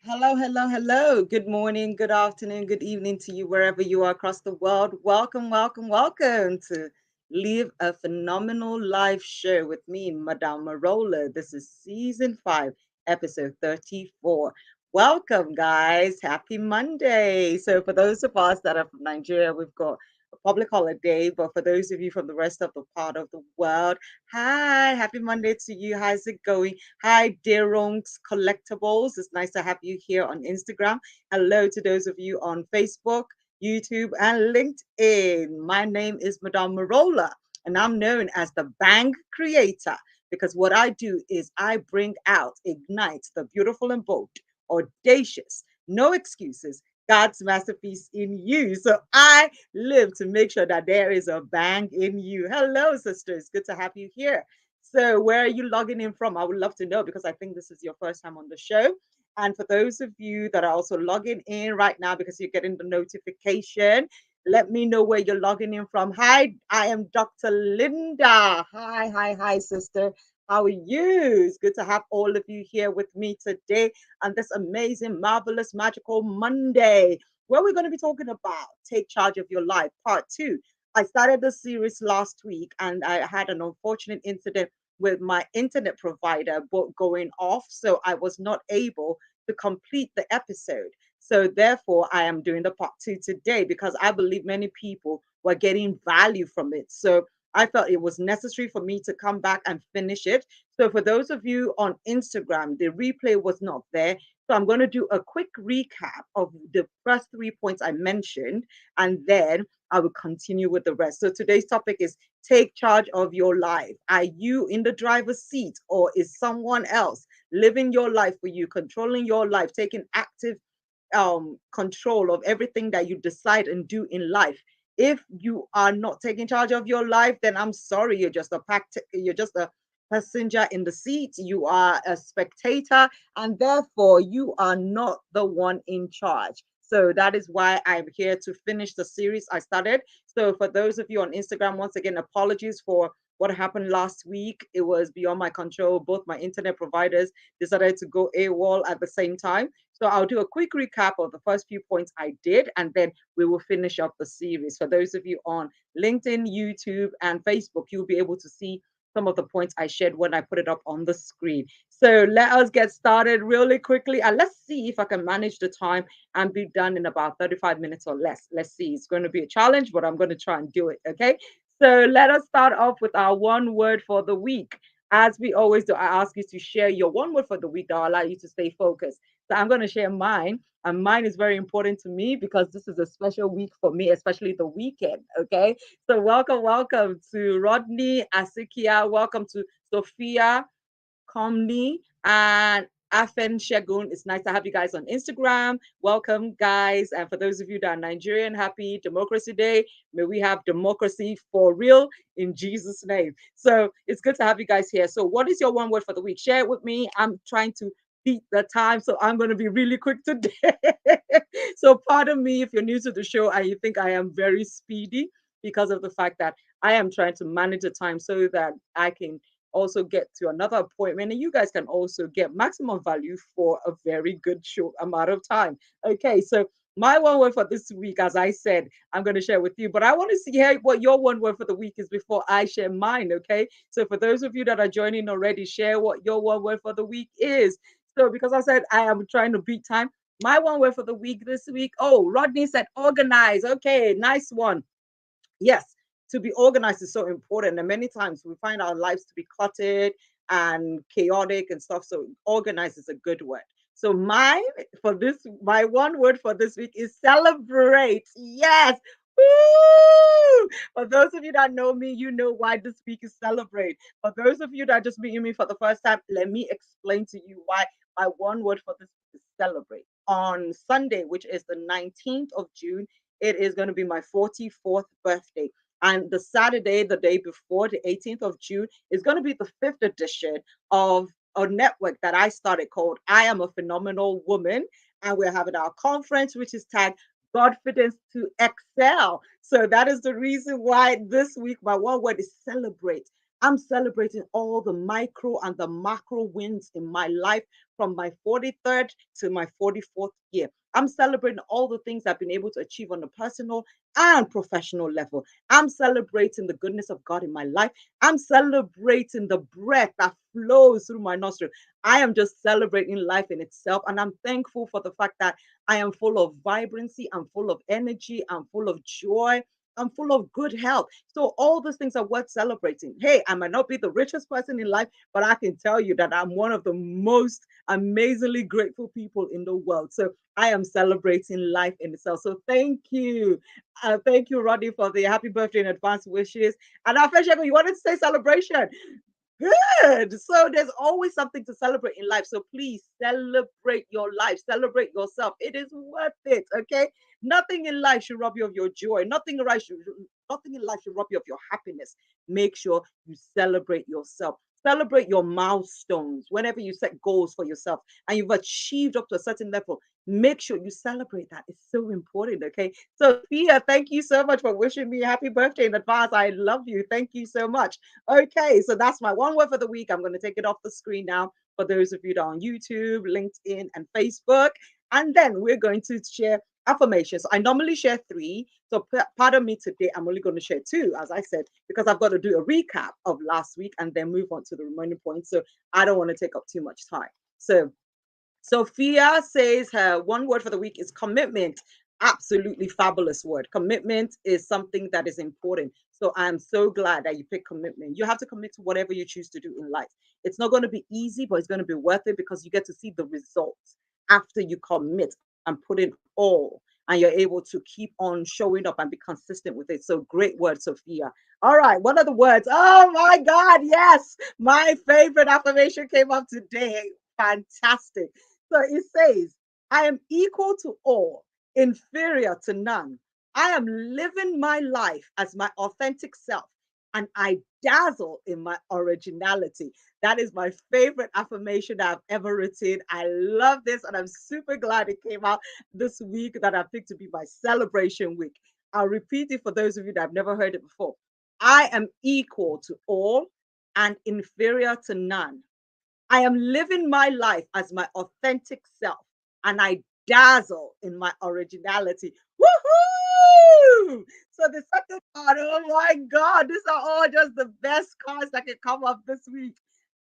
Hello, hello, hello. Good morning, good afternoon, good evening to you, wherever you are across the world. Welcome, welcome, welcome to Live a Phenomenal Life Show with me, Madame Merola. This is season 5, episode 34. Welcome, guys. Happy Monday. So, for those of us that are from Nigeria, we've got a public holiday, but for those of you from the rest of the part of the world, hi, happy Monday to you. How's it going? Hi, Deronks Collectibles. It's nice to have you here on Instagram. Hello to those of you on Facebook, YouTube, and LinkedIn. My name is Madame Merola, and I'm known as the Bang Creator because what I do is I bring out, ignite the beautiful and bold, audacious, no excuses, God's masterpiece in you. So I live to make sure that there is a bang in you. Hello, sisters. Good to have you here. So, where are you logging in from? I would love to know because I think this is your first time on the show. And for those of you that are also logging in right now because you're getting the notification, let me know where you're logging in from. Hi, I am Dr. Linda. Hi, hi, hi, sister. How are you? It's good to have all of you here with me today on this amazing, marvelous, magical Monday, where we're going to be talking about Take Charge of Your Life, Part 2. I started the series last week and I had an unfortunate incident with my internet provider going off. So I was not able to complete the episode. So therefore, I am doing the part 2 today because I believe many people were getting value from it. So I felt it was necessary for me to come back and finish it. So for those of you on Instagram, the replay was not there. So I'm going to do a quick recap of the first 3 points I mentioned, and then I will continue with the rest. So today's topic is take charge of your life. Are you in the driver's seat or is someone else living your life for you, controlling your life, taking active control of everything that you decide and do in life? If you are not taking charge of your life, then I'm sorry, you're just a passenger in the seat, you are a spectator, and therefore you are not the one in charge. So that is why I'm here to finish the series I started. So for those of you on Instagram, once again, apologies for what happened last week. It was beyond my control. Both my internet providers decided to go AWOL at the same time. So I'll do a quick recap of the first few points I did, and then we will finish up the series. For those of you on LinkedIn, YouTube, and Facebook, you'll be able to see some of the points I shared when I put it up on the screen. So let us get started really quickly, and let's see if I can manage the time and be done in about 35 minutes or less. Let's see. It's going to be a challenge, but I'm going to try and do it. Okay. So let us start off with our one word for the week. As we always do, I ask you to share your one word for the week that will allow you to stay focused. So I'm going to share mine. And mine is very important to me because this is a special week for me, especially the weekend. Okay. So welcome, welcome to Rodney Asikia. Welcome to Sophia Comni and Afen Shegun. It's nice to have you guys on Instagram. Welcome, guys. And for those of you that are Nigerian, happy Democracy Day. May we have democracy for real in Jesus' name. So it's good to have you guys here. So, what is your one word for the week? Share it with me. I'm trying to beat the time, so I'm going to be really quick today. So, pardon me if you're new to the show and you think I am very speedy because of the fact that I am trying to manage the time so that I can also get to another appointment and you guys can also get maximum value for a very good short amount of time. Okay, so my one word for this week, as I said, I'm going to share with you, but I want to see what your one word for the week is before I share mine. Okay, so for those of you that are joining already, share what your one word for the week is. So because I said I am trying to beat time, my one word for the week this week, oh, Rodney said organize. Okay, nice one. Yes, to be organized is so important. And many times we find our lives to be cluttered and chaotic and stuff. So organized is a good word. So my one word for this week is celebrate. Yes. Woo! For those of you that know me, you know why this week is celebrate. For those of you that are just meeting me for the first time, let me explain to you why my one word for this week is celebrate. On Sunday, which is the 19th of June, it is going to be my 44th birthday. And the Saturday, the day before, the 18th of June, is going to be the fifth edition of a network that I started called I Am a Phenomenal Woman. And we're having our conference, which is tagged Confidence to Excel. So that is the reason why this week my one word is celebrate. I'm celebrating all the micro and the macro wins in my life from my 43rd to my 44th year. I'm celebrating all the things I've been able to achieve on a personal and professional level. I'm celebrating the goodness of God in my life. I'm celebrating the breath that flows through my nostril. I am just celebrating life in itself. And I'm thankful for the fact that I am full of vibrancy, I'm full of energy, I'm full of joy, I'm full of good health. So all those things are worth celebrating. Hey, I might not be the richest person in life, but I can tell you that I'm one of the most amazingly grateful people in the world. So I am celebrating life in itself. So thank you. Thank you, Roddy, for the happy birthday in advance wishes. And Afeshego, you wanted to say celebration. Good. So there's always something to celebrate in life. So please celebrate your life, celebrate yourself. It is worth it. Okay. Nothing in life should rob you of your joy. Nothing in life should rob you of your happiness. Make sure you celebrate yourself. Celebrate your milestones whenever you set goals for yourself and you've achieved up to a certain level. Make sure you celebrate that. It's so important. Okay. So, Fia, thank you so much for wishing me a happy birthday in advance. I love you. Thank you so much. Okay, so that's my one word for the week. I'm going to take it off the screen now for those of you that are on YouTube, LinkedIn, and Facebook. And then we're going to share affirmations. I normally share three. So pardon me today, I'm only going to share two, as I said, because I've got to do a recap of last week and then move on to the remaining points. So I don't want to take up too much time. So Sophia says her one word for the week is commitment. Absolutely fabulous word. Commitment is something that is important. So I'm so glad that you picked commitment. You have to commit to whatever you choose to do in life. It's not going to be easy, but it's going to be worth it because you get to see the results after you commit and put in all. And you're able to keep on showing up and be consistent with it. So great word, Sophia. All right, what are the words? Oh my God, yes. My favorite affirmation came up today. Fantastic. So it says, I am equal to all, inferior to none. I am living my life as my authentic self, and I dazzle in my originality. That is my favorite affirmation that I've ever written. I love this, and I'm super glad it came out this week that I picked to be my celebration week. I'll repeat it for those of you that have never heard it before. I am equal to all and inferior to none. I am living my life as my authentic self and I dazzle in my originality. Woohoo! So the second part, oh my God, these are all just the best cards that can come up this week.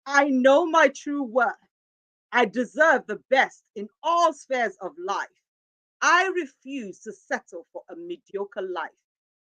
I know my true worth. I deserve the best in all spheres of life. I refuse to settle for a mediocre life.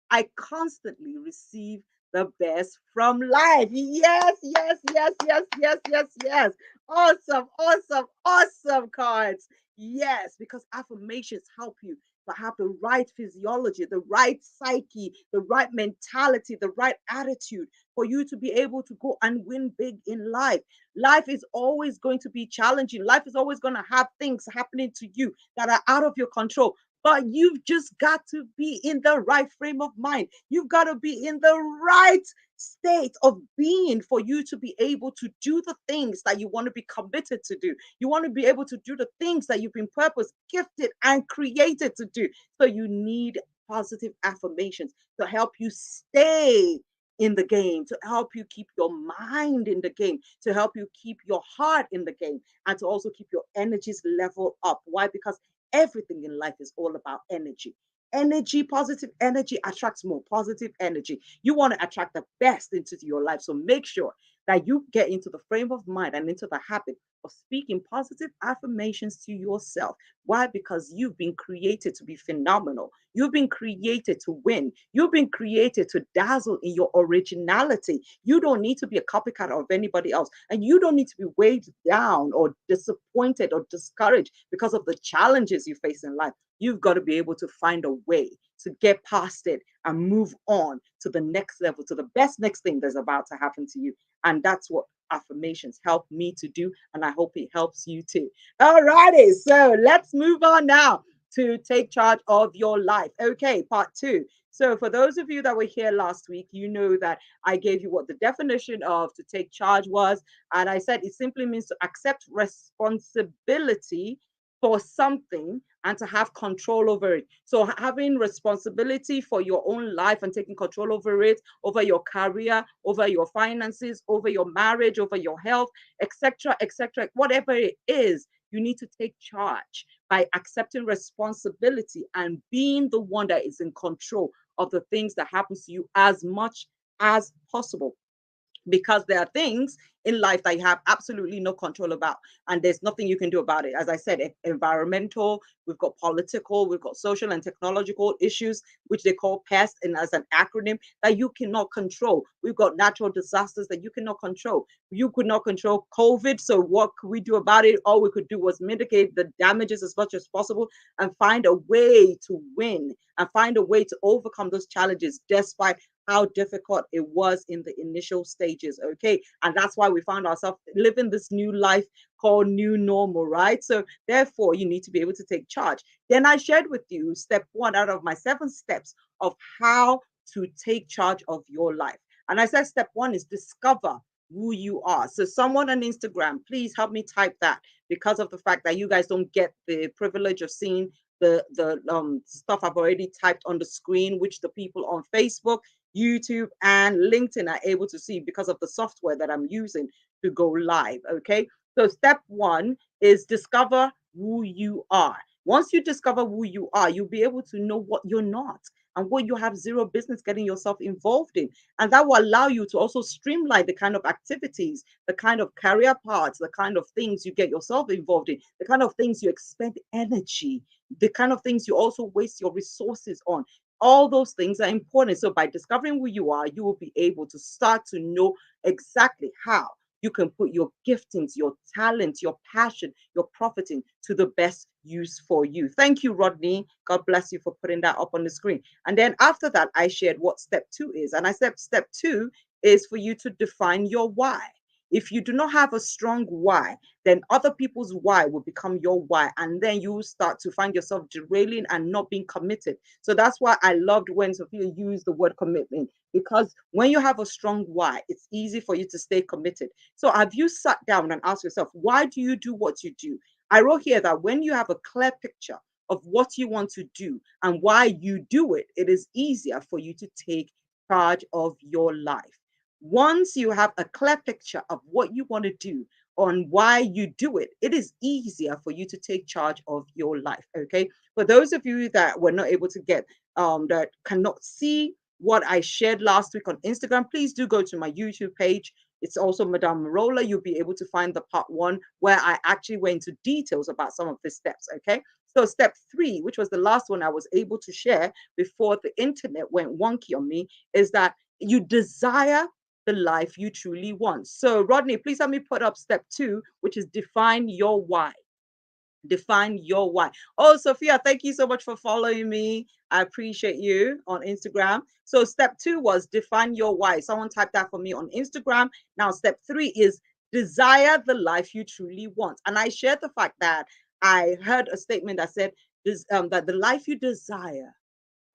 I constantly receive the best from life. Yes, yes, yes, yes, yes, yes, yes. Awesome, awesome, awesome cards. Yes, because affirmations help you to have the right physiology, the right psyche, the right mentality, the right attitude for you to be able to go and win big in life. Life is always going to be challenging. Life is always going to have things happening to you that are out of your control. But you've just got to be in the right frame of mind. You've got to be in the right state of being for you to be able to do the things that you want to be committed to do. You want to be able to do the things that you've been purpose, gifted, and created to do. So you need positive affirmations to help you stay in the game, to help you keep your mind in the game, to help you keep your heart in the game, and to also keep your energies level up. Why? Because everything in life is all about energy. Energy, positive energy attracts more positive energy. You want to attract the best into your life. So make sure that you get into the frame of mind and into the habit of speaking positive affirmations to yourself. Why? Because you've been created to be phenomenal. You've been created to win. You've been created to dazzle in your originality. You don't need to be a copycat of anybody else. And you don't need to be weighed down or disappointed or discouraged because of the challenges you face in life. You've got to be able to find a way to get past it and move on to the next level, to the best next thing that's about to happen to you. And that's what affirmations help me to do. And I hope it helps you too. All righty. So let's move on now to take charge of your life. Okay, part two. So, for those of you that were here last week, you know that I gave you what the definition of to take charge was. And I said it simply means to accept responsibility for something and to have control over it. So having responsibility for your own life and taking control over it, over your career, over your finances, over your marriage, over your health, etc., etc., whatever it is, you need to take charge by accepting responsibility and being the one that is in control of the things that happens to you as much as possible, because there are things in life that you have absolutely no control about, and there's nothing you can do about it. As I said, environmental, we've got political, we've got social and technological issues, which they call pest, and as an acronym, that you cannot control. We've got natural disasters that you cannot control. You could not control COVID, so what could we do about it? All we could do was mitigate the damages as much as possible and find a way to win and find a way to overcome those challenges despite how difficult it was in the initial stages. Okay. And that's why we found ourselves living this new life called new normal, right? So, therefore, you need to be able to take charge. Then I shared with you step one out of my 7 steps of how to take charge of your life. And I said, step one is discover who you are. So, someone on Instagram, please help me type that, because of the fact that you guys don't get the privilege of seeing the stuff I've already typed on the screen, which the people on Facebook, YouTube, and LinkedIn are able to see because of the software that I'm using to go live. Okay. So, step one is discover who you are. Once you discover who you are, you'll be able to know what you're not and what you have zero business getting yourself involved in. And that will allow you to also streamline the kind of activities, the kind of career paths, the kind of things you get yourself involved in, the kind of things you expend energy, the kind of things you also waste your resources on. All those things are important. So by discovering who you are, you will be able to start to know exactly how you can put your giftings, your talent, your passion, your profiting to the best use for you. Thank you, Rodney. God bless you for putting that up on the screen. And then after that, I shared what step two is. And I said step two is for you to define your why. If you do not have a strong why, then other people's why will become your why. And then you start to find yourself derailing and not being committed. So that's why I loved when Sophia used the word commitment, because when you have a strong why, it's easy for you to stay committed. So have you sat down and asked yourself, why do you do what you do? I wrote here that when you have a clear picture of what you want to do and why you do it, it is easier for you to take charge of your life. Once you have a clear picture of what you want to do, on why you do it, it is easier for you to take charge of your life. Okay. For those of you that were not able to get, that cannot see what I shared last week on Instagram, please do go to my YouTube page. It's also Madame Merola. You'll be able to find the part one where I actually went into details about some of the steps. Okay. So, step three, which was the last one I was able to share before the internet went wonky on me, is that you desire the life you truly want. So, Rodney, please help me put up step two, which is define your why. Define your why. Oh, Sophia, thank you so much for following me. I appreciate you on Instagram. So, step two was define your why. Someone typed that for me on Instagram. Now, step three is desire the life you truly want. And I shared the fact that I heard a statement that said that the life you desire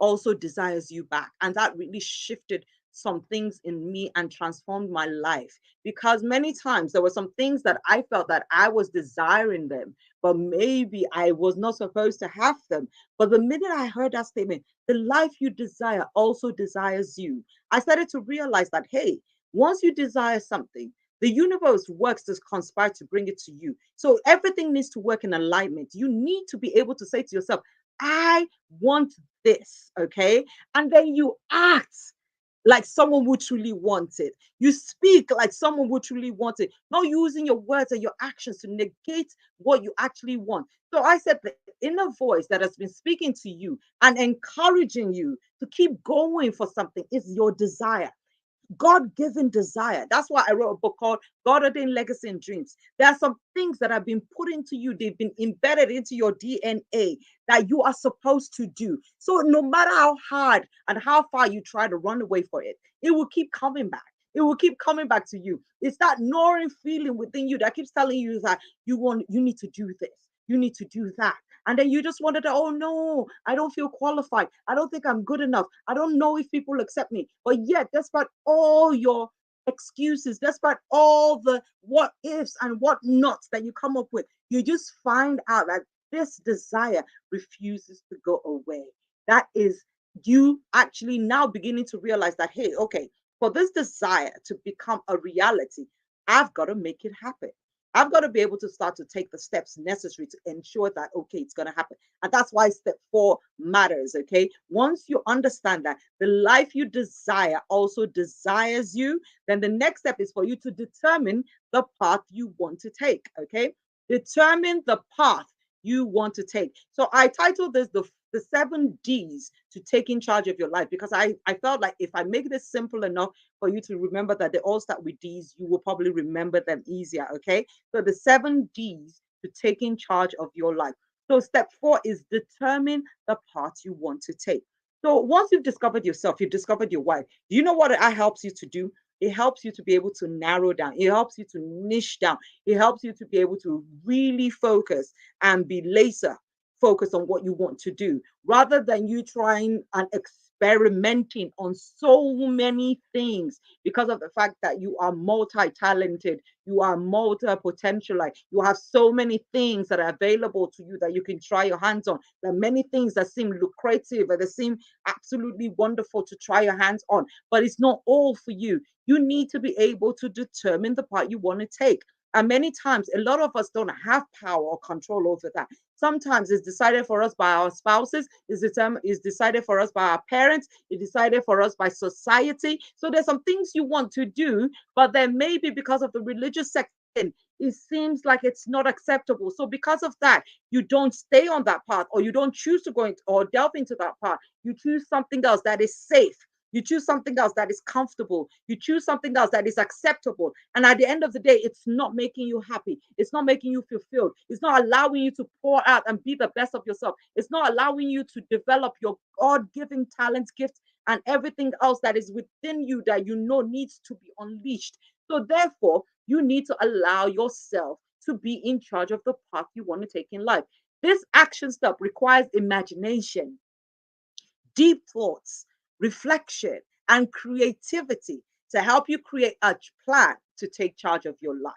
also desires you back. And that really shifted some things in me and transformed my life, because many times there were some things that I felt that I was desiring them, but maybe I was not supposed to have them. But the minute I heard that statement, the life you desire also desires you, I started to realize that, hey, once you desire something, the universe works to conspire to bring it to you. So everything needs to work in alignment. You need to be able to say to yourself, I want this, okay? And then you act like someone would truly want it. You speak like someone would truly want it, not using your words and your actions to negate what you actually want. So I said the inner voice that has been speaking to you and encouraging you to keep going for something is your desire. God given desire. That's why I wrote a book called God Ordained Legacy and Dreams. There are some things that have been put into you, they've been embedded into your DNA that you are supposed to do. So, no matter how hard and how far you try to run away for it, it will keep coming back. It will keep coming back to you. It's that gnawing feeling within you that keeps telling you that you need to do this, you need to do that. And then you just wanted to, oh no, I don't feel qualified. I don't think I'm good enough. I don't know if people accept me. But yet, despite all your excuses, despite all the what ifs and what nots that you come up with, you just find out that this desire refuses to go away. That is you actually now beginning to realize that, hey, okay, for this desire to become a reality, I've got to make it happen. I've got to be able to start to take the steps necessary to ensure that, okay, it's going to happen. And that's why step four matters. Okay. Once you understand that the life you desire also desires you, then the next step is for you to determine the path you want to take. Okay. Determine the path you want to take. So I titled this the 7 D's to taking charge of your life because I felt like if I make this simple enough for you to remember that they all start with D's, you will probably remember them easier. Okay. So the 7 D's to taking charge of your life. So step four is determine the path you want to take. So once you've discovered yourself, you've discovered your why. Do you know what it helps you to do? It helps you to be able to narrow down. It helps you to niche down. It helps you to be able to really focus and be laser focused on what you want to do rather than you trying and experimenting on so many things because of the fact that you are multi-talented, you are multi-potential, like you have so many things that are available to you that you can try your hands on. There are many things that seem lucrative and that seem absolutely wonderful to try your hands on, but it's not all for you. You need to be able to determine the part you want to take. And many times, a lot of us don't have power or control over that. Sometimes it's decided for us by our spouses, is decided for us by our parents, it's decided for us by society. So there's some things you want to do, but then maybe because of the religious section, it seems like it's not acceptable. So because of that, you don't stay on that path, or you don't choose to go into or delve into that path. You choose something else that is safe. You choose something else that is comfortable. You choose something else that is acceptable. And at the end of the day, it's not making you happy. It's not making you fulfilled. It's not allowing you to pour out and be the best of yourself. It's not allowing you to develop your God given talents, gifts, and everything else that is within you that you know needs to be unleashed. So, therefore, you need to allow yourself to be in charge of the path you want to take in life. This action step requires imagination, deep thoughts, reflection, and creativity to help you create a plan to take charge of your life.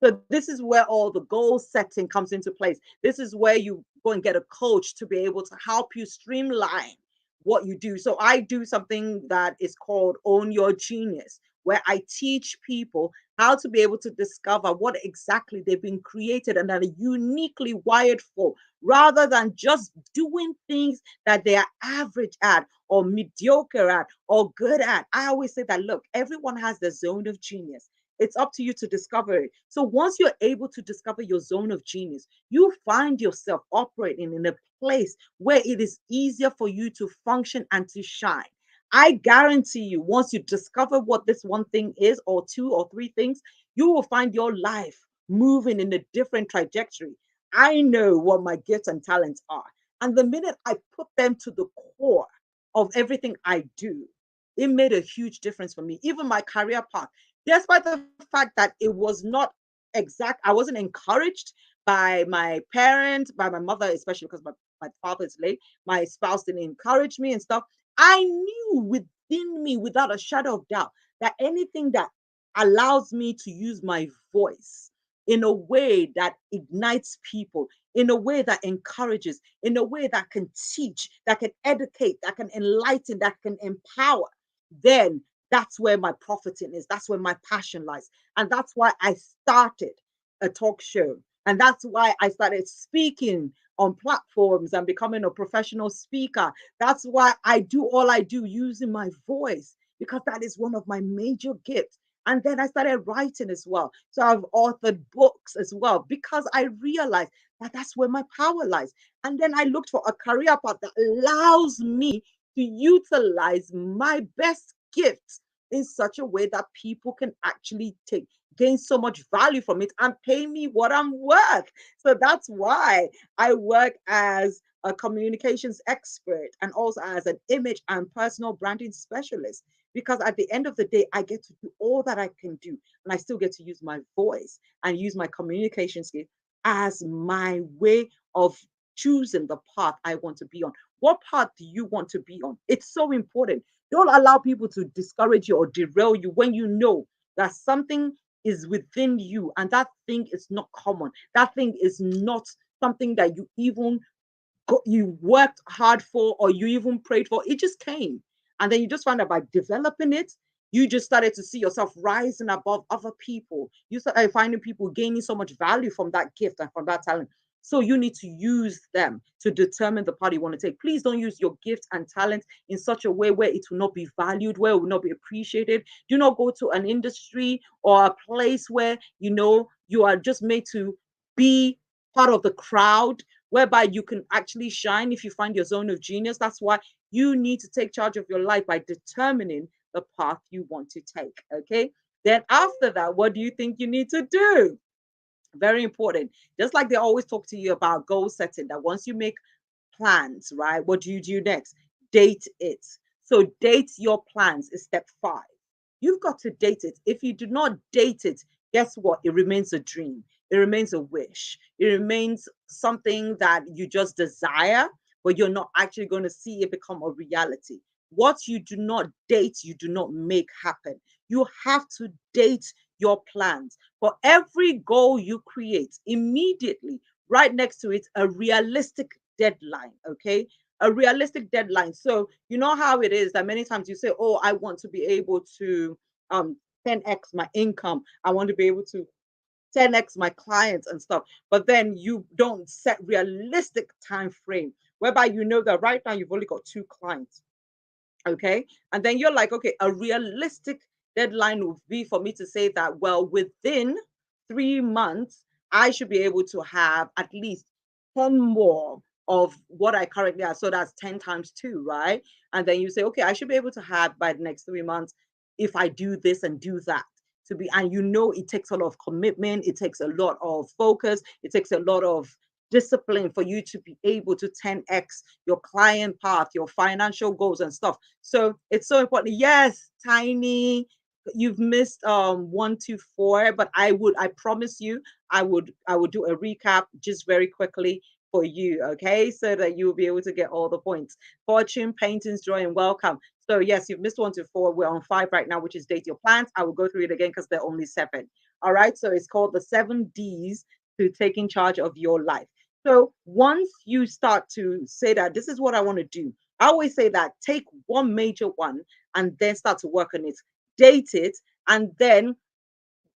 So, this is where all the goal setting comes into place. This is where you go and get a coach to be able to help you streamline what you do. So, I do something that is called Own Your Genius, where I teach people how to be able to discover what exactly they've been created and that are uniquely wired for, rather than just doing things that they are average at or mediocre at or good at. I always say that look, everyone has their zone of genius. It's up to you to discover it. So once you're able to discover your zone of genius, you find yourself operating in a place where it is easier for you to function and to shine. I guarantee you, once you discover what this one thing is, or two or three things, you will find your life moving in a different trajectory. I know what my gifts and talents are. And the minute I put them to the core of everything I do, it made a huge difference for me. Even my career path, despite the fact that it was not exact, I wasn't encouraged by my parents, by my mother, especially because my father is late. My spouse didn't encourage me and stuff. I knew within me, without a shadow of doubt, that anything that allows me to use my voice in a way that ignites people, in a way that encourages, in a way that can teach, that can educate, that can enlighten, that can empower, then that's where my profiting is. That's where my passion lies. And that's why I started a talk show. And that's why I started speaking on platforms and becoming a professional speaker. That's why I do all I do using my voice, because that is one of my major gifts. And then I started writing as well. So I've authored books as well because I realized that that's where my power lies. And then I looked for a career path that allows me to utilize my best gifts in such a way that people can actually take gain so much value from it and pay me what I'm worth. So that's why I work as a communications expert and also as an image and personal branding specialist, because at the end of the day, I get to do all that I can do, and I still get to use my voice and use my communication skill as my way of choosing the path I want to be on. What path do you want to be on? It's so important. Don't allow people to discourage you or derail you when you know that something is within you and that thing is not common. That thing is not something that you worked hard for or you even prayed for. It just came. And then you just found out by developing it, you just started to see yourself rising above other people. You started finding people gaining so much value from that gift and from that talent. So you need to use them to determine the path you want to take. Please don't use your gift and talent in such a way where it will not be valued, where it will not be appreciated. Do not go to an industry or a place where you are just made to be part of the crowd, whereby you can actually shine if you find your zone of genius. That's why you need to take charge of your life by determining the path you want to take. Okay. Then after that, what do you think you need to do? Very important. Just like they always talk to you about goal setting, that once you make plans, right? What do you do next? Date it. So date your plans is step 5. You've got to date it. If you do not date it, guess what? It remains a dream. It remains a wish. It remains something that you just desire, but you're not actually going to see it become a reality. What you do not date, you do not make happen. You have to date your plans. For every goal you create, immediately right next to it, a realistic deadline. Okay. A realistic deadline. So, you know how it is that many times you say, oh, I want to be able to um 10x my income. I want to be able to 10x my clients and stuff. But then you don't set realistic time frame whereby you know that right now you've only got 2 clients. Okay. And then you're like, okay, a realistic deadline would be for me to say that, well, within 3 months, I should be able to have at least 10 more of what I currently have. So that's 10 times 2, right? And then you say, okay, I should be able to have by the next 3 months if I do this and do that. And it takes a lot of commitment, it takes a lot of focus, it takes a lot of discipline for you to be able to 10x your client path, your financial goals and stuff. So it's so important. Yes, Tiny, you've missed 1 to 4, but I promise you, I would do a recap just very quickly for you, okay, so that you'll be able to get all the points. Fortune, paintings, joy, and welcome. So yes, you've missed 1 to 4. We're on 5 right now, which is date your plans. I will go through it again because they're only 7. All right. So it's called the 7 Ds to taking charge of your life. So once you start to say that this is what I want to do, I always say that take one major one and then start to work on it, date it, and then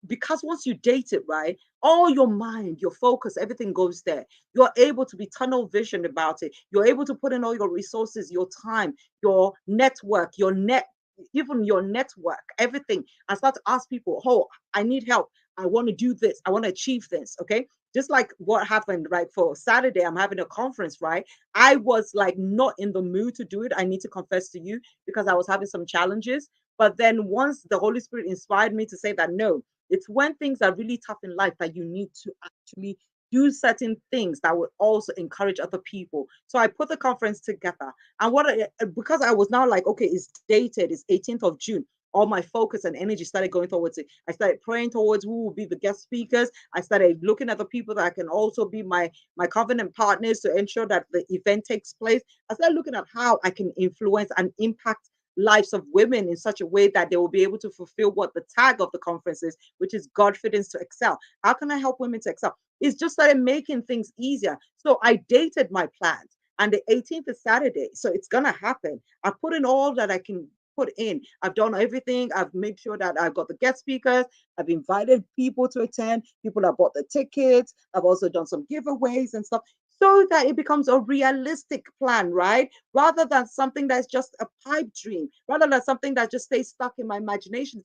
because once you date it, right, all your mind, your focus, everything goes there. You're able to be tunnel vision about it. You're able to put in all your resources, your time, your network, even your network, everything, and start to ask people, oh, I need help. I want to do this. I want to achieve this. Okay. Just like what happened, right? For Saturday, I'm having a conference, right? I was like not in the mood to do it. I need to confess to you because I was having some challenges. But then once the Holy Spirit inspired me to say that, no, it's when things are really tough in life that you need to actually do certain things that would also encourage other people. So I put the conference together. And because I was now like, okay, it's dated, it's 18th of June. All my focus and energy started going towards it. I started praying towards who will be the guest speakers. I started looking at the people that can also be my covenant partners to ensure that the event takes place. I started looking at how I can influence and impact lives of women in such a way that they will be able to fulfill what the tag of the conference is, which is Godfidence to excel. How can I help women to excel? It's just started making things easier. So I dated my plans, and the 18th is Saturday. So it's going to happen. I put in all that I can put in. I've done everything. I've made sure that I've got the guest speakers. I've invited people to attend. People have bought the tickets. I've also done some giveaways and stuff so that it becomes a realistic plan, right? Rather than something that's just a pipe dream, rather than something that just stays stuck in my imagination.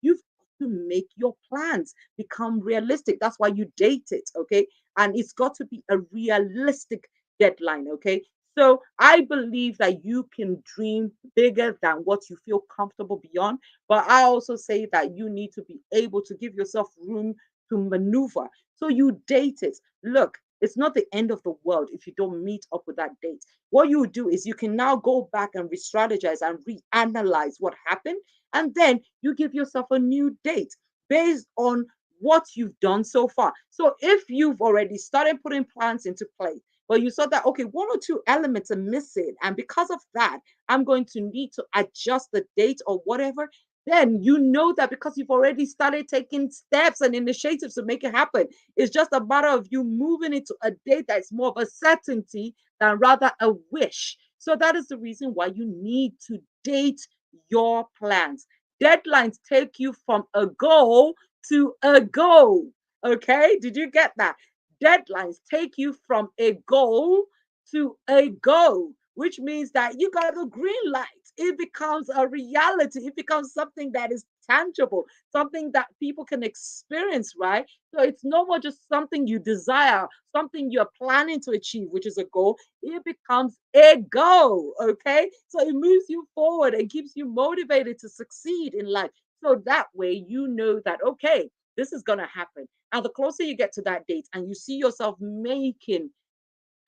You've got to make your plans become realistic. That's why you date it, okay? And it's got to be a realistic deadline, okay? So I believe that you can dream bigger than what you feel comfortable beyond. But I also say that you need to be able to give yourself room to maneuver. So you date it. Look, it's not the end of the world if you don't meet up with that date. What you do is you can now go back and re strategize and reanalyze what happened. And then you give yourself a new date based on what you've done so far. So if you've already started putting plans into place, but you saw that, okay, 1 or 2 elements are missing. And because of that, I'm going to need to adjust the date or whatever. then you know that because you've already started taking steps and initiatives to make it happen. It's just a matter of you moving into a date that's more of a certainty than rather a wish. So that is the reason why you need to date your plans. Deadlines take you from a goal to a goal. Okay, did you get that? Deadlines take you from a goal to a goal, which means that you got the green light. It becomes a reality. It becomes something that is tangible, something that people can experience, right? So it's no more just something you desire, something you're planning to achieve, which is a goal. It becomes a goal, okay? So it moves you forward and keeps you motivated to succeed in life. So that way you know that, okay, this is going to happen. And the closer you get to that date and you see yourself making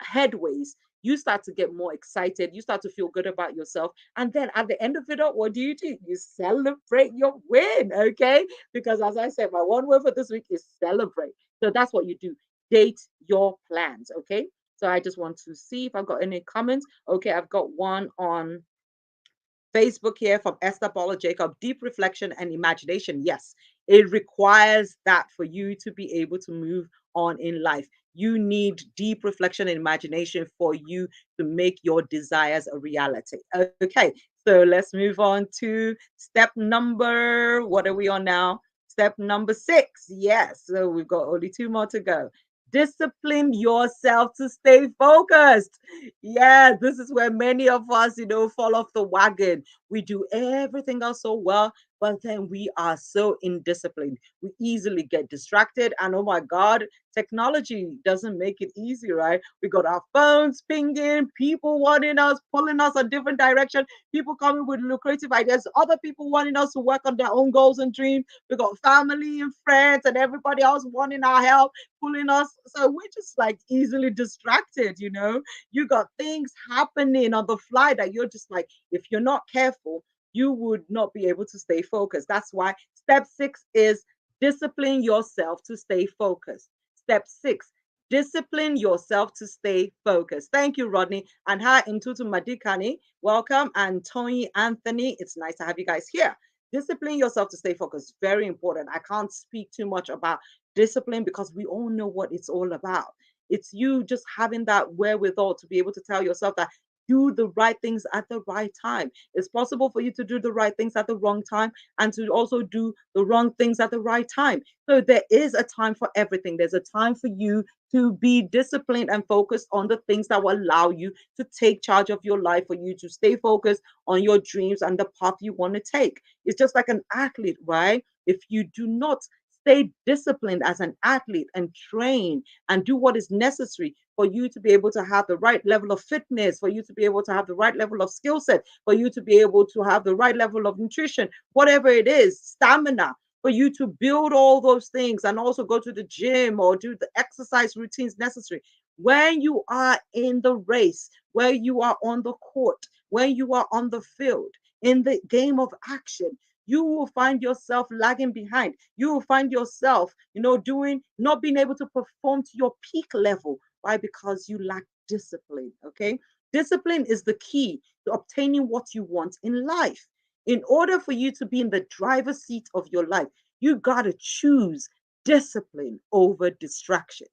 headways, you start to get more excited. You start to feel good about yourself. And then at the end of it all, what do? You celebrate your win, okay? Because as I said, my one word for this week is celebrate. So that's what you do. Date your plans, okay? So I just want to see if I've got any comments. Okay, I've got one on Facebook here from Esther Paula Jacob. Deep reflection and imagination. Yes, it requires that for you to be able to move on in life. You need deep reflection and imagination for you to make your desires a reality. Okay, so let's move on to step number, what are we on now? Step number 6. Yes, so we've got only 2 more to go. Discipline yourself to stay focused. Yeah, this is where many of us, fall off the wagon. We do everything else so well, but then we are so indisciplined. We easily get distracted. And oh my God, technology doesn't make it easy, right? We got our phones pinging, people wanting us, pulling us a different direction, people coming with lucrative ideas, other people wanting us to work on their own goals and dreams. We got family and friends and everybody else wanting our help, pulling us. So we're just like easily distracted. You got things happening on the fly that you're just like, if you're not careful, you would not be able to stay focused. That's why step 6 is discipline yourself to stay focused. Step 6, discipline yourself to stay focused. Thank you, Rodney. And hi, Intutu Madikani. Welcome. And Tony Anthony, it's nice to have you guys here. Discipline yourself to stay focused. Very important. I can't speak too much about discipline because we all know what it's all about. It's you just having that wherewithal to be able to tell yourself that do the right things at the right time. It's possible for you to do the right things at the wrong time and to also do the wrong things at the right time. So there is a time for everything. There's a time for you to be disciplined and focused on the things that will allow you to take charge of your life, for you to stay focused on your dreams and the path you want to take. It's just like an athlete, right? If you do not stay disciplined as an athlete and train and do what is necessary for you to be able to have the right level of fitness, for you to be able to have the right level of skill set, for you to be able to have the right level of nutrition, whatever it is, stamina, for you to build all those things and also go to the gym or do the exercise routines necessary. When you are in the race, where you are on the court, when you are on the field, in the game of action, you will find yourself lagging behind. You will find yourself, doing, not being able to perform to your peak level. Why? Because you lack discipline. Okay. Discipline is the key to obtaining what you want in life. In order for you to be in the driver's seat of your life, you got to choose discipline over distractions.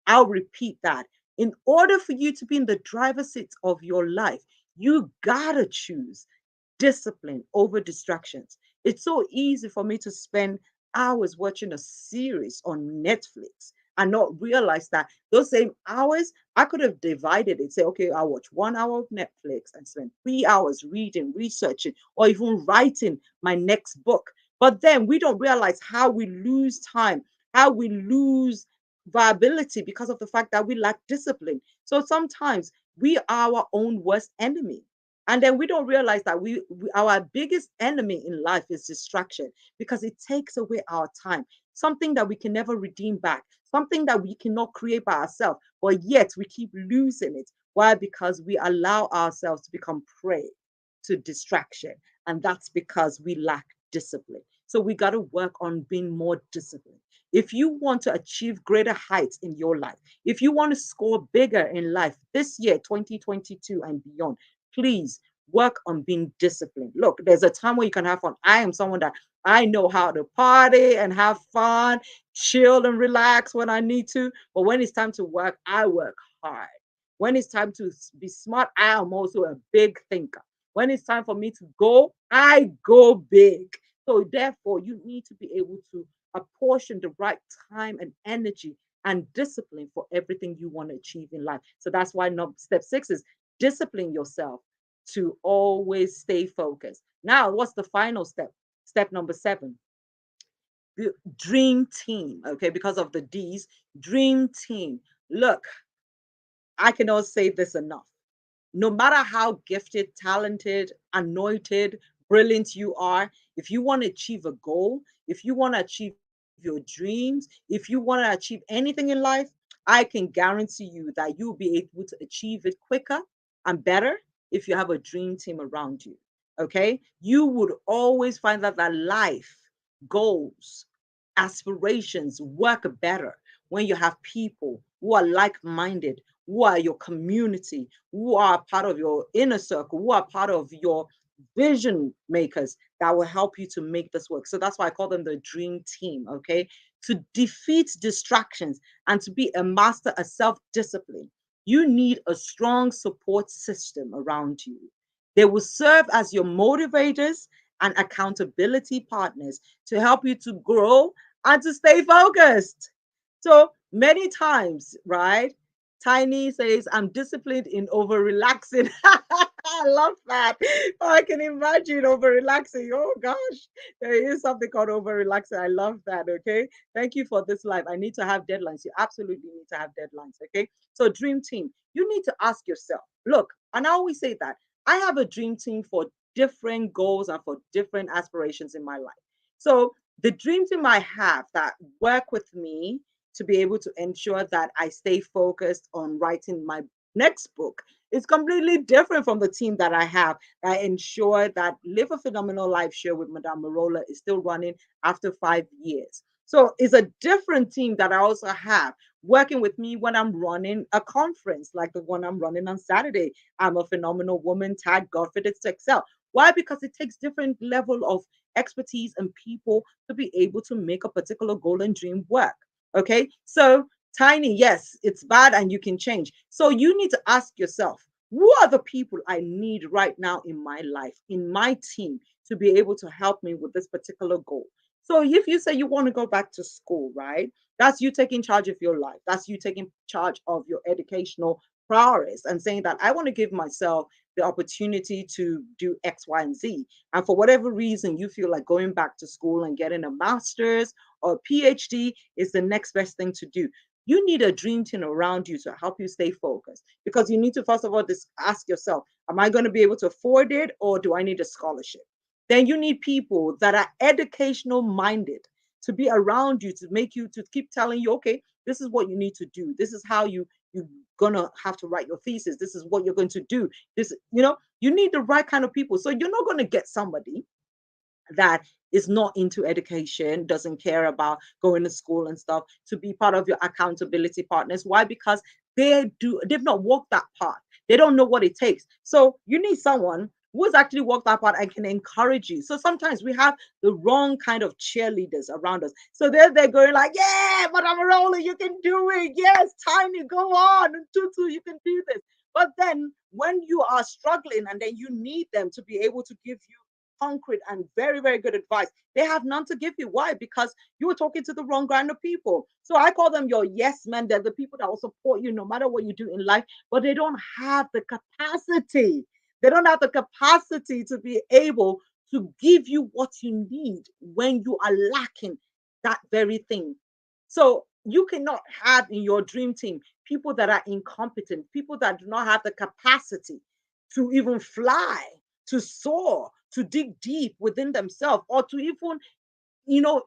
I'll repeat that. In order for you to be in the driver's seat of your life, you got to choose discipline over distractions. It's so easy for me to spend hours watching a series on Netflix and not realize that those same hours I could have divided it. Say, okay, I'll watch 1 hour of Netflix and spend 3 hours reading, researching, or even writing my next book. But then we don't realize how we lose time, how we lose viability because of the fact that we lack discipline. So sometimes we are our own worst enemy. And then we don't realize that our biggest enemy in life is distraction, because it takes away our time, something that we can never redeem back, something that we cannot create by ourselves, but yet we keep losing it. Why? Because we allow ourselves to become prey to distraction. And that's because we lack discipline. So we got to work on being more disciplined. If you want to achieve greater heights in your life, if you want to score bigger in life this year, 2022 and beyond, please work on being disciplined. Look, there's a time where you can have fun. I am someone that I know how to party and have fun, chill and relax when I need to. But when it's time to work, I work hard. When it's time to be smart, I am also a big thinker. When it's time for me to go, I go big. So therefore, you need to be able to apportion the right time and energy and discipline for everything you want to achieve in life. So that's why step 6 is discipline yourself to always stay focused. Now, what's the final step? Step number 7, the dream team. Okay, because of the D's, dream team. Look, I cannot say this enough. No matter how gifted, talented, anointed, brilliant you are, if you want to achieve a goal, if you want to achieve your dreams, if you want to achieve anything in life, I can guarantee you that you'll be able to achieve it quicker and better if you have a dream team around you. Okay? You would always find that life, goals, aspirations work better when you have people who are like minded, who are your community, who are part of your inner circle, who are part of your vision makers that will help you to make this work. So that's why I call them the dream team, okay? To defeat distractions and to be a master of self discipline, you need a strong support system around you. They will serve as your motivators and accountability partners to help you to grow and to stay focused. So many times, right? Tiny says, I'm disciplined in over relaxing. I love that. I can imagine over relaxing. Oh gosh, there is something called over relaxing. I love that. Okay. Thank you for this live. I need to have deadlines. You absolutely need to have deadlines. Okay. So, dream team, you need to ask yourself, look, and I always say that I have a dream team for different goals and for different aspirations in my life. So, the dream team I have that work with me to be able to ensure that I stay focused on writing my next book is completely different from the team that I have. I ensure that Live a Phenomenal Life Show with Madame Merola is still running after 5 years. So it's a different team that I also have working with me when I'm running a conference like the one I'm running on Saturday. I'm a phenomenal woman, tag God Fitted to Excel. Why? Because it takes different level of expertise and people to be able to make a particular goal and dream work. Okay, so tiny, yes, it's bad and you can change. So you need to ask yourself, who are the people I need right now in my life, in my team, to be able to help me with this particular goal? So if you say you want to go back to school, right? That's you taking charge of your life. That's you taking charge of your educational priorities and saying that I want to give myself the opportunity to do X, Y, and Z. And for whatever reason, you feel like going back to school and getting a master's or PhD is the next best thing to do. You need a dream team around you to help you stay focused because you need to, first of all, ask yourself, am I going to be able to afford it or do I need a scholarship? Then you need people that are educational minded to be around you to make you to keep telling you, okay, this is what you need to do. This is how you're gonna have to write your thesis. This is what you're going to do. You need the right kind of people. So you're not going to get somebody that is not into education, doesn't care about going to school and stuff, to be part of your accountability partners. Why? Because they've not walked that path. They don't know what it takes. So you need someone who has actually walked that path and can encourage you. So sometimes we have the wrong kind of cheerleaders around us. So they're going like, yeah, Madame Merola, you can do it. Yes, Tiny, go on. Tutu, you can do this. But then when you are struggling and then you need them to be able to give you concrete and very, very good advice. They have none to give you. Why? Because you were talking to the wrong kind of people. So I call them your yes men. They're the people that will support you no matter what you do in life, but they don't have the capacity. They don't have the capacity to be able to give you what you need when you are lacking that very thing. So you cannot have in your dream team people that are incompetent, people that do not have the capacity to even fly, to soar, to dig deep within themselves, or to even,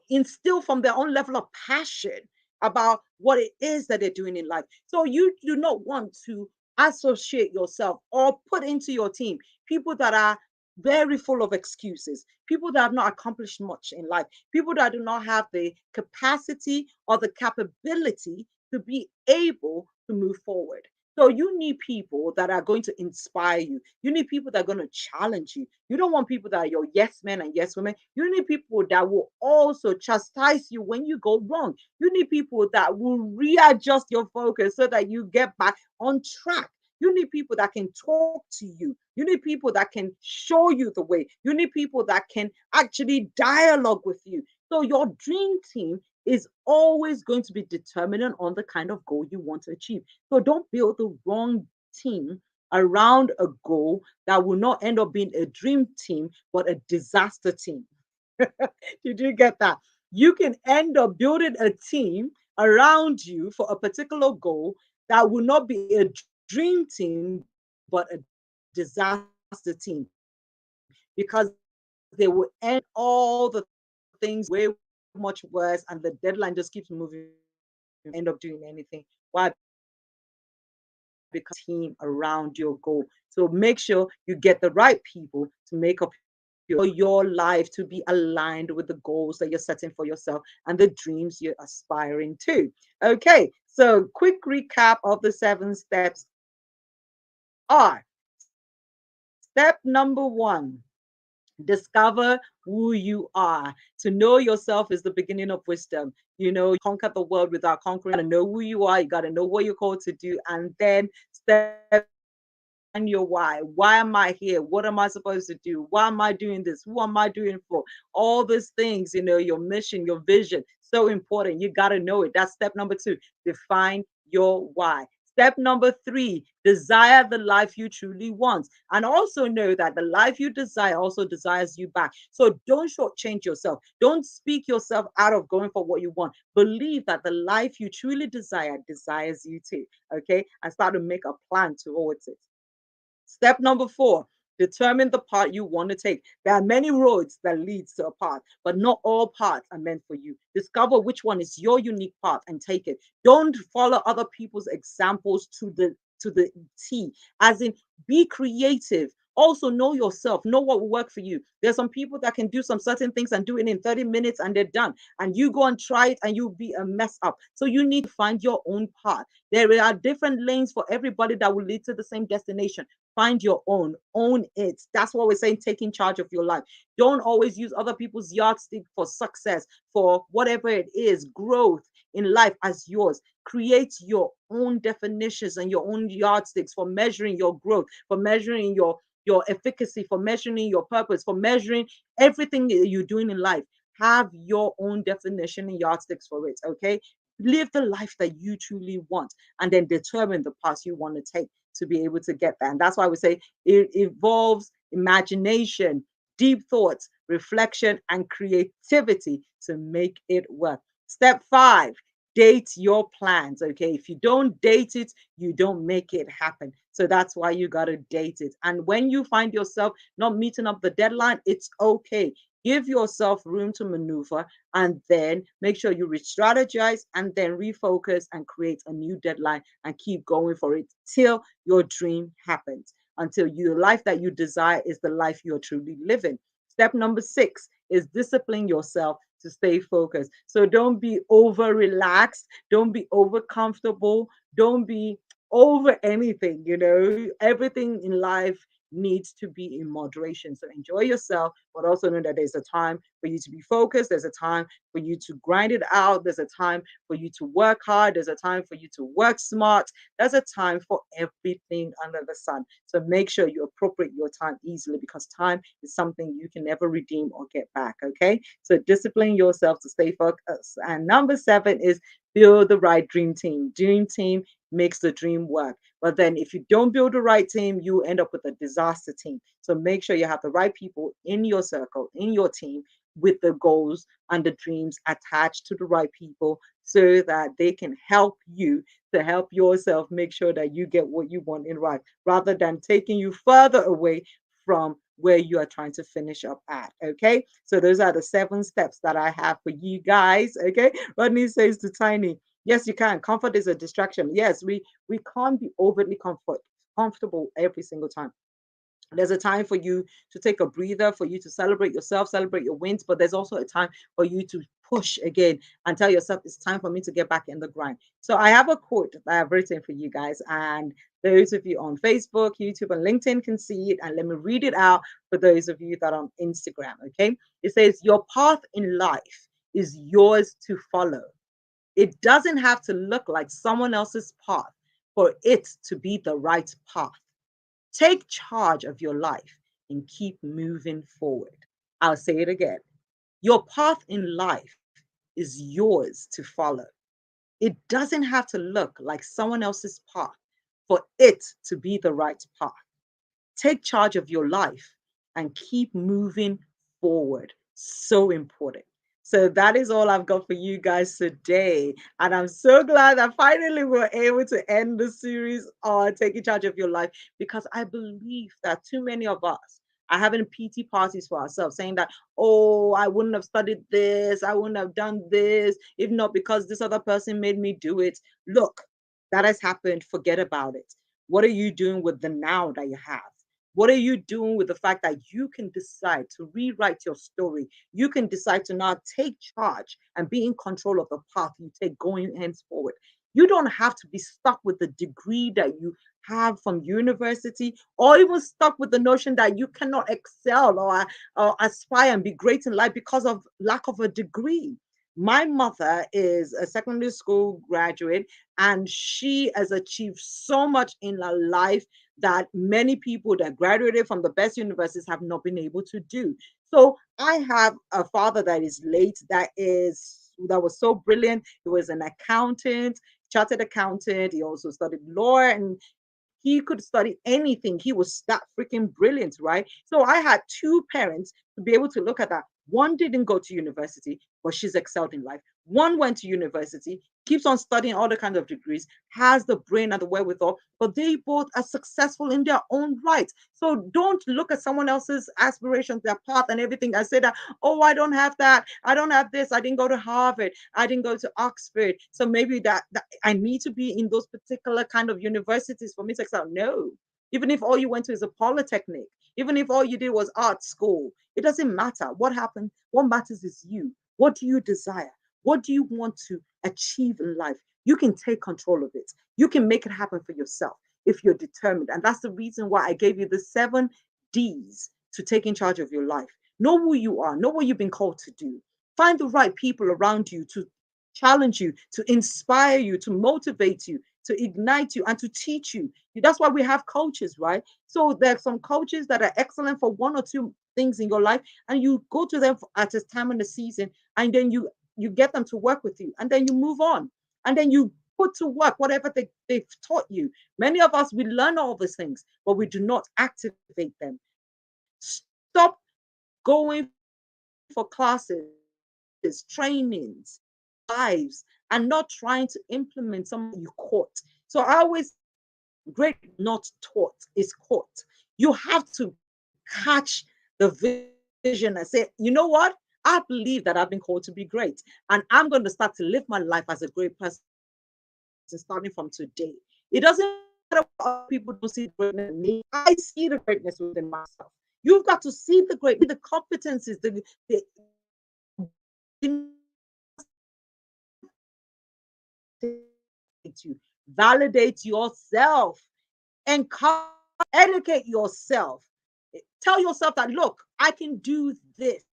instill from their own level of passion about what it is that they're doing in life. So you do not want to associate yourself or put into your team people that are very full of excuses, people that have not accomplished much in life, people that do not have the capacity or the capability to be able to move forward. So you need people that are going to inspire you. You need people that are going to challenge you. You don't want people that are your yes men and yes women. You need people that will also chastise you when you go wrong. You need people that will readjust your focus so that you get back on track. You need people that can talk to you. You need people that can show you the way. You need people that can actually dialogue with you. So your dream team is always going to be determinant on the kind of goal you want to achieve. So don't build the wrong team around a goal that will not end up being a dream team, but a disaster team. Did you get that? You can end up building a team around you for a particular goal that will not be a dream team, but a disaster team because they will end up making all the things way much worse and the deadline just keeps moving forward and you end up doing anything. Why? Because you didn't build a team around your goal. So make sure you get the right people to make up your team for your life to be aligned with the goals that you're setting for yourself and the dreams you're aspiring to. Okay, so quick recap of the 7 steps are step number 1. Discover who you are. To know yourself is the beginning of wisdom. You know, you can't conquer the world without conquering yourself. You got to know who you are. You got to know what you're called to do. And then step 2, define your why. Why am I here? What am I supposed to do? Why am I doing this? Who am I doing for? All these things, your mission, your vision, so important. You got to know it. That's step number 2. Define your why. Step number 3, desire the life you truly want. And also know that the life you desire also desires you back. So don't shortchange yourself. Don't speak yourself out of going for what you want. Believe that the life you truly desire desires you too. Okay. And start to make a plan towards it. Step number 4, determine the path you want to take. There are many roads that leads to a path, but not all paths are meant for you. Discover which one is your unique path and take it. Don't follow other people's examples to the T. As in, be creative. Also know yourself, know what will work for you. There's some people that can do some certain things and do it in 30 minutes and they're done. And you go and try it and you'll be a mess up. So you need to find your own path. There are different lanes for everybody that will lead to the same destination. Find your own it. That's what we're saying, taking charge of your life. Don't always use other people's yardstick for success, for whatever it is, growth in life as yours. Create your own definitions and your own yardsticks for measuring your growth, for measuring your efficacy, for measuring your purpose, for measuring everything that you're doing in life. Have your own definition and yardsticks for it. Okay. Live the life that you truly want and then determine the path you want to take to be able to get there. And that's why we say it involves imagination, deep thoughts, reflection, and creativity to make it work. Step 5, date your plans. Okay. If you don't date it, you don't make it happen. So that's why you got to date it. And when you find yourself not meeting up the deadline, it's okay. Give yourself room to maneuver and then make sure you re-strategize and then refocus and create a new deadline and keep going for it till your dream happens, until the life that you desire is the life you're truly living. Step number 6 is discipline yourself to stay focused. So don't be over relaxed, don't be over comfortable, don't be over anything, everything in life needs to be in moderation. So enjoy yourself, but also know that there's a time for you to be focused. There's a time for you to grind it out. There's a time for you to work hard. There's a time for you to work smart. There's a time for everything under the sun. So make sure you appropriate your time easily because time is something you can never redeem or get back. Okay. So discipline yourself to stay focused. And number 7 is build the right dream team. Dream team makes the dream work. But then if you don't build the right team, you end up with a disaster team. So make sure you have the right people in your circle, in your team, with the goals and the dreams attached to the right people so that they can help you to help yourself make sure that you get what you want in life rather than taking you further away from where you are trying to finish up at. Okay. So those are the 7 steps that I have for you guys. Okay. Rodney says to Tiny, yes, you can. Comfort is a distraction. Yes, we can't be overly comfortable every single time. There's a time for you to take a breather, for you to celebrate yourself, celebrate your wins, but there's also a time for you to push again and tell yourself it's time for me to get back in the grind. So I have a quote that I've written for you guys, and those of you on Facebook, YouTube, and LinkedIn can see it. And let me read it out for those of you that are on Instagram. Okay. It says, "Your path in life is yours to follow. It doesn't have to look like someone else's path for it to be the right path. Take charge of your life and keep moving forward." I'll say it again. Your path in life is yours to follow. It doesn't have to look like someone else's path for it to be the right path. Take charge of your life and keep moving forward. So important. So that is all I've got for you guys today. And I'm so glad that finally we're able to end the series on taking charge of your life, because I believe that too many of us are having PT parties for ourselves, saying that, oh, I wouldn't have studied this, I wouldn't have done this, if not because this other person made me do it. Look, that has happened. Forget about it. What are you doing with the now that you have? What are you doing with the fact that you can decide to rewrite your story? You can decide to now take charge and be in control of the path you take going henceforward. You don't have to be stuck with the degree that you have from university, or even stuck with the notion that you cannot excel or aspire and be great in life because of lack of a degree. My mother is a secondary school graduate, and she has achieved so much in her life that many people that graduated from the best universities have not been able to do. So I have a father that is late, that was so brilliant. He was an accountant, chartered accountant. He also studied law, and he could study anything. He was that freaking brilliant, right? So I had two parents to be able to look at that. One didn't go to university, but she's excelled in life. One went to university, keeps on studying all the kinds of degrees, has the brain and the wherewithal, but they both are successful in their own right. So don't look at someone else's aspirations, their path, and everything, and say that, oh, I don't have that. I don't have this. I didn't go to Harvard. I didn't go to Oxford. So maybe that I need to be in those particular kind of universities for me to excel. No. Even if all you went to is a polytechnic, even if all you did was art school, it doesn't matter what happened. What matters is you. What do you desire? What do you want to achieve in life? You can take control of it. You can make it happen for yourself if you're determined. And that's the reason why I gave you the 7 D's to taking charge of your life. Know who you are, know what you've been called to do. Find the right people around you to challenge you, to inspire you, to motivate you, to ignite you, and to teach you. That's why we have coaches, right? So there's some coaches that are excellent for one or two things in your life, and you go to them at a time in the season, and then you get them to work with you, and then you move on, and then you put to work whatever they've taught you. Many of us, we learn all these things, but we do not activate them. Stop going for classes, trainings, lives, and not trying to implement something you caught. So I always say greatness is not taught, is caught. You have to catch the vision and say, you know what? I believe that I've been called to be great, and I'm going to start to live my life as a great person starting from today. It doesn't matter what other people don't see the greatness in me. I see the greatness within myself. You've got to see the greatness, see the competencies, the to validate yourself, encourage, educate yourself. Tell yourself that, look, I can do this.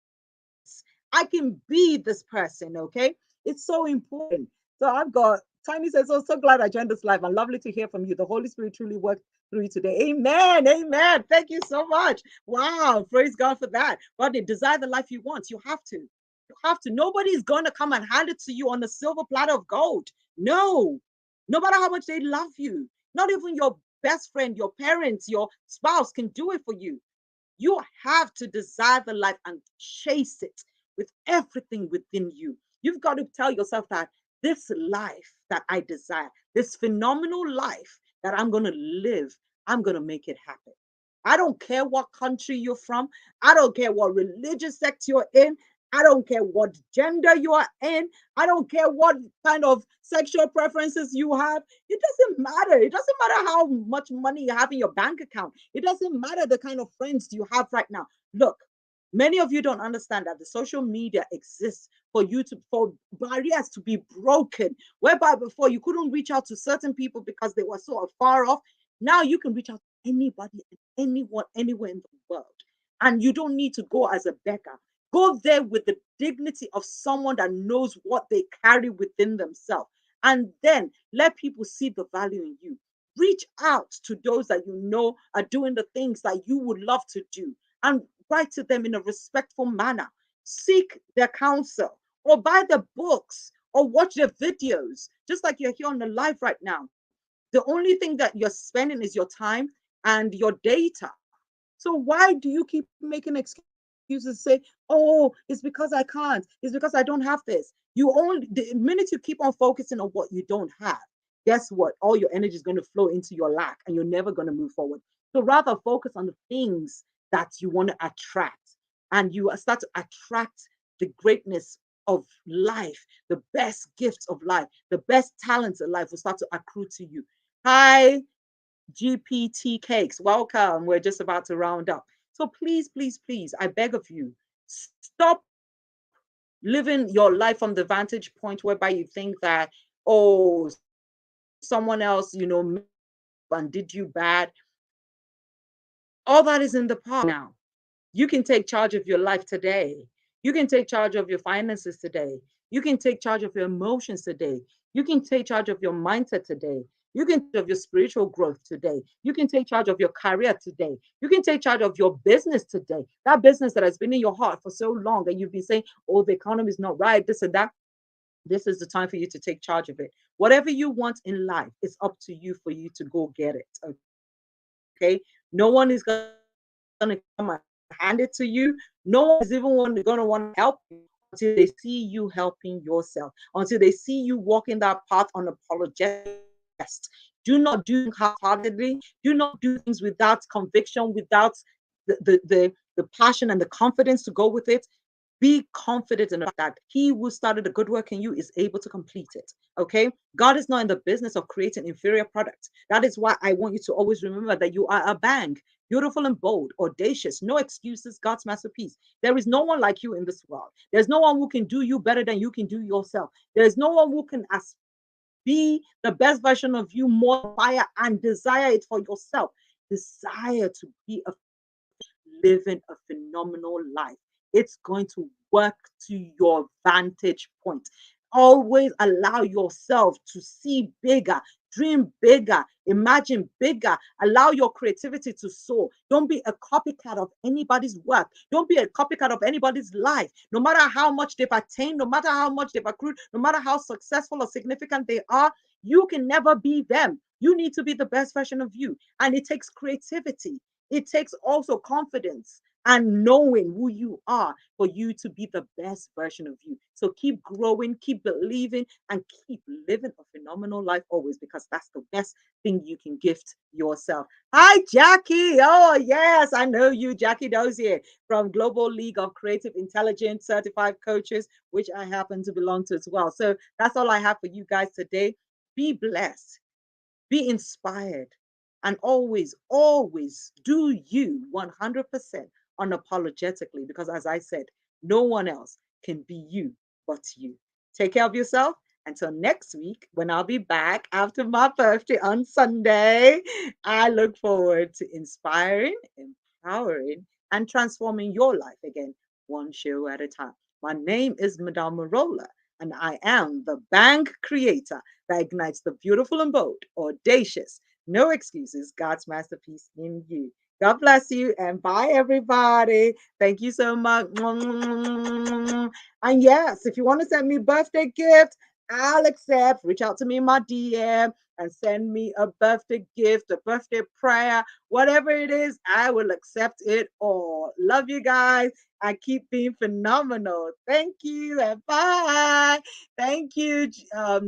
I can be this person, okay? It's so important. So I've got Tiny says, oh, so glad I joined this live, and lovely to hear from you. The Holy Spirit truly worked through you today. Amen. Amen. Thank you so much. Wow. Praise God for that. Rodney, desire the life you want. You have to. You have to. Nobody's going to come and hand it to you on a silver platter of gold. No. No matter how much they love you, not even your best friend, your parents, your spouse can do it for you. You have to desire the life and chase it with everything within you. You've got to tell yourself that this life that I desire, this phenomenal life that I'm going to live, I'm going to make it happen. I don't care what country you're from. I don't care what religious sect you're in. I don't care what gender you are in. I don't care what kind of sexual preferences you have. It doesn't matter. It doesn't matter how much money you have in your bank account. It doesn't matter the kind of friends you have right now. Look, Many of you don't understand that the social media exists for you to for barriers to be broken. Whereby before you couldn't reach out to certain people because they were so far off. Now you can reach out to anybody and anyone anywhere in the world. And you don't need to go as a beggar. Go there with the dignity of someone that knows what they carry within themselves. And then let people see the value in you. Reach out to those that you know are doing the things that you would love to do and write to them in a respectful manner. Seek their counsel or buy their books or watch their videos, just like you're here on the live right now. The only thing that you're spending is your time and your data. So why do you keep making excuses? Say, "Oh, it's because I can't. It's because I don't have this." You only the minute you keep on focusing on what you don't have, guess what? All your energy is going to flow into your lack, and you're never going to move forward. So rather focus on the things that you want to attract, and you start to attract the greatness of life, the best gifts of life, the best talents of life will start to accrue to you. Hi, GPT cakes. Welcome. We're just about to round up. So please, please, please, I beg of you, stop living your life from the vantage point whereby you think that, oh, someone else, and did you bad. All that is in the past now. You can take charge of your life today. You can take charge of your finances today. You can take charge of your emotions today. You can take charge of your mindset today. You can take charge of your spiritual growth today. You can take charge of your career today. You can take charge of your business today. That business that has been in your heart for so long and you've been saying, oh, the economy is not right, this and that. This is the time for you to take charge of it. Whatever you want in life, it's up to you for you to go get it. Okay. No one is going to come and hand it to you. No one is even going to want to help you until they see you helping yourself, until they see you walking that path unapologetic. Do not do half-heartedly. Do not do things without conviction, without the passion and the confidence to go with it. Be confident in the fact that he who started a good work in you is able to complete it. Okay. God is not in the business of creating inferior products. That is why I want you to always remember that you are a bang, beautiful and bold, audacious, no excuses, God's masterpiece. There is no one like you in this world. There's no one who can do you better than you can do yourself. There's no one who can be the best version of you, more fire and desire it for yourself. Desire to be a living a phenomenal life. It's going to work to your vantage point. Always allow yourself to see bigger, dream bigger, imagine bigger. Allow your creativity to soar. Don't be a copycat of anybody's work. Don't be a copycat of anybody's life. No matter how much they've attained, no matter how much they've accrued, no matter how successful or significant they are, you can never be them. You need to be the best version of you. And it takes creativity. It takes also confidence and knowing who you are for you to be the best version of you. So keep growing, keep believing, and keep living a phenomenal life always because that's the best thing you can gift yourself. Hi, Jackie. Oh, yes, I know you, Jackie Dozier from Global League of Creative Intelligence Certified Coaches, which I happen to belong to as well. So that's all I have for you guys today. Be blessed. Be inspired and always, always do you 100% unapologetically because, as I said, no one else can be you but you. Take care of yourself. Until next week, when I'll be back after my birthday on Sunday, I look forward to inspiring, empowering, and transforming your life again, one show at a time. My name is Madame Merola, and I am the bank creator that ignites the beautiful and bold, audacious, no excuses, God's masterpiece in you. God bless you and bye, everybody. Thank you so much. And yes, if you want to send me a birthday gift, I'll accept. Reach out to me in my DM and send me a birthday gift, a birthday prayer, whatever it is, I will accept it all. Love you guys and keep being phenomenal. Thank you and bye. Thank you,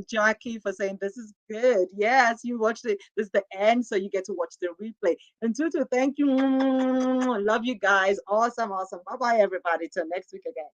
Jackie, for saying this is good. Yes, you watched it. This is the end, so you get to watch the replay. And Tutu, thank you. Love you guys. Awesome, awesome. Bye bye, everybody. Till next week again.